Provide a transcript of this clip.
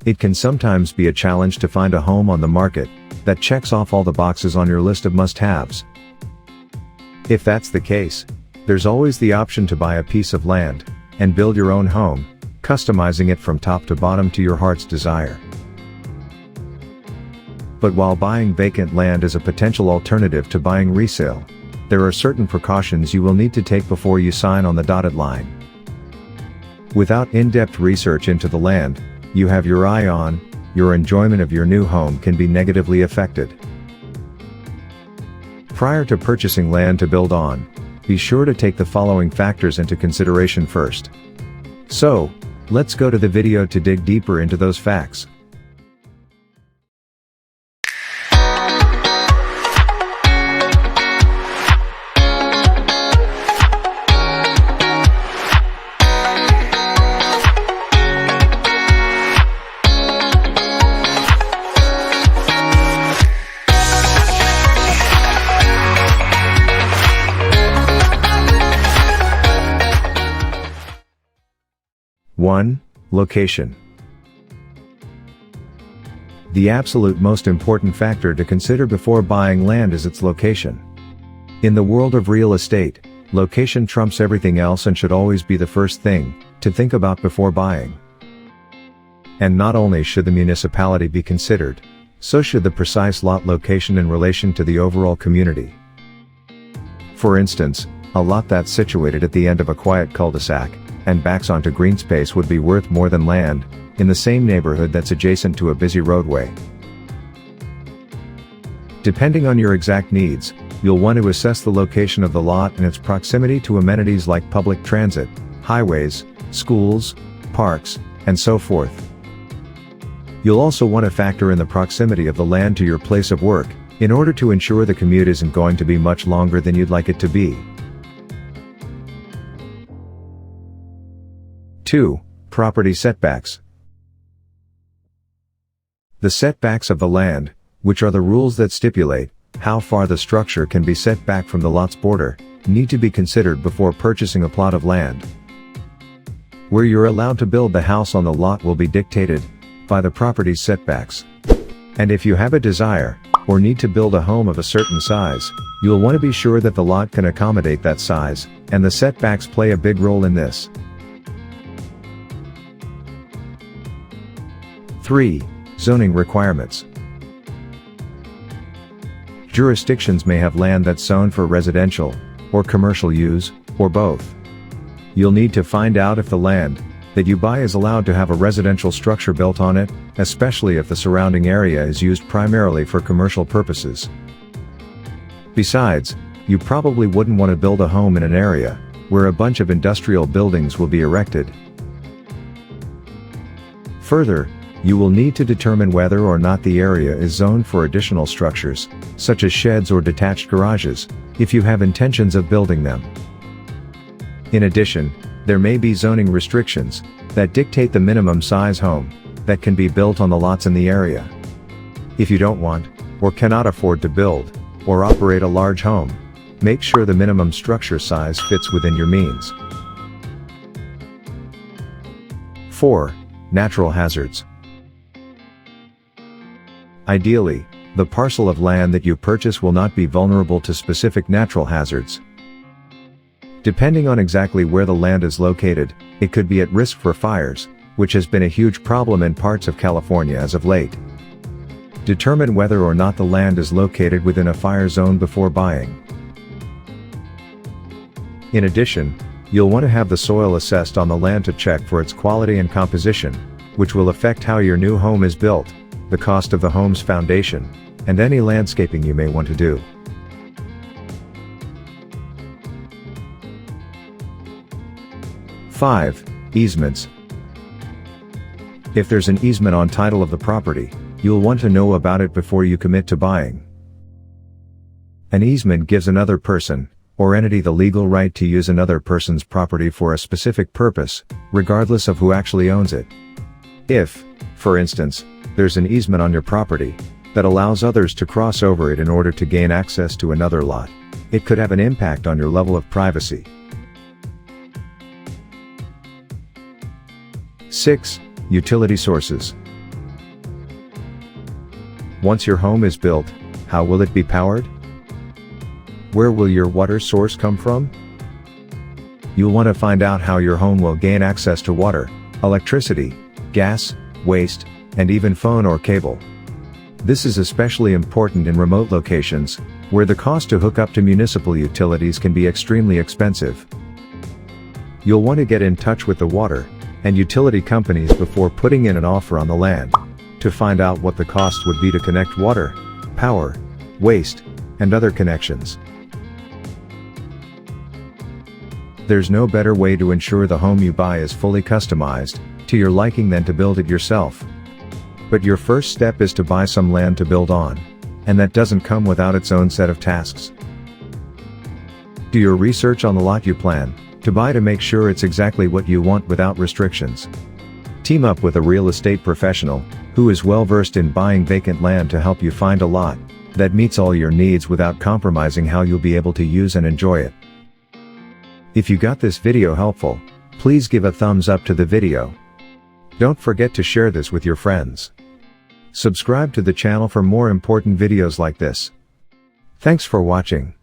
It can sometimes be a challenge to find a home on the market that checks off all the boxes on your list of must-haves. If that's the case, there's always the option to buy a piece of land and build your own home, customizing it from top to bottom to your heart's desire. But while buying vacant land is a potential alternative to buying resale, there are certain precautions you will need to take before you sign on the dotted line. Without in-depth research into the land you have your eye on, your enjoyment of your new home can be negatively affected. Prior to purchasing land to build on, be sure to take the following factors into consideration first. So, let's go to the video to dig deeper into those facts. One, location. The absolute most important factor to consider before buying land is its location. In the world of real estate, location trumps everything else and should always be the first thing to think about before buying. And not only should the municipality be considered, so should the precise lot location in relation to the overall community. For instance, a lot that's situated at the end of a quiet cul-de-sac and backs onto green space would be worth more than land in the same neighborhood that's adjacent to a busy roadway. Depending on your exact needs, you'll want to assess the location of the lot and its proximity to amenities like public transit, highways, schools, parks, and so forth. You'll also want to factor in the proximity of the land to your place of work, in order to ensure the commute isn't going to be much longer than you'd like it to be. 2. Property setbacks. The setbacks of the land, which are the rules that stipulate how far the structure can be set back from the lot's border, need to be considered before purchasing a plot of land. Where you're allowed to build the house on the lot will be dictated by the property's setbacks. And if you have a desire or need to build a home of a certain size, you'll want to be sure that the lot can accommodate that size, and the setbacks play a big role in this. 3. Zoning requirements. Jurisdictions may have land that's zoned for residential or commercial use, or both. You'll need to find out if the land that you buy is allowed to have a residential structure built on it, especially if the surrounding area is used primarily for commercial purposes. Besides, you probably wouldn't want to build a home in an area where a bunch of industrial buildings will be erected. Further, you will need to determine whether or not the area is zoned for additional structures, such as sheds or detached garages, if you have intentions of building them. In addition, there may be zoning restrictions that dictate the minimum size home that can be built on the lots in the area. If you don't want, or cannot afford to build or operate a large home, make sure the minimum structure size fits within your means. 4. Natural hazards. Ideally, the parcel of land that you purchase will not be vulnerable to specific natural hazards. Depending on exactly where the land is located, it could be at risk for fires, which has been a huge problem in parts of California as of late. Determine whether or not the land is located within a fire zone before buying. In addition, you'll want to have the soil assessed on the land to check for its quality and composition, which will affect how your new home is built, the cost of the home's foundation, and any landscaping you may want to do. 5. Easements. If there's an easement on title of the property, you'll want to know about it before you commit to buying. An easement gives another person or entity the legal right to use another person's property for a specific purpose, regardless of who actually owns it. If, for instance, there's an easement on your property that allows others to cross over it in order to gain access to another lot, it could have an impact on your level of privacy. 6. Utility sources. Once your home is built, how will it be powered? Where will your water source come from? You'll want to find out how your home will gain access to water, electricity, gas, waste, and even phone or cable. This is especially important in remote locations, where the cost to hook up to municipal utilities can be extremely expensive. You'll want to get in touch with the water and utility companies before putting in an offer on the land, to find out what the cost would be to connect water, power, waste, and other connections. There's no better way to ensure the home you buy is fully customized to your liking than to build it yourself. But your first step is to buy some land to build on, and that doesn't come without its own set of tasks. Do your research on the lot you plan to buy to make sure it's exactly what you want without restrictions. Team up with a real estate professional who is well versed in buying vacant land to help you find a lot that meets all your needs without compromising how you'll be able to use and enjoy it. If you got this video helpful, please give a thumbs up to the video. Don't forget to share this with your friends. Subscribe to the channel for more important videos like this. Thanks for watching.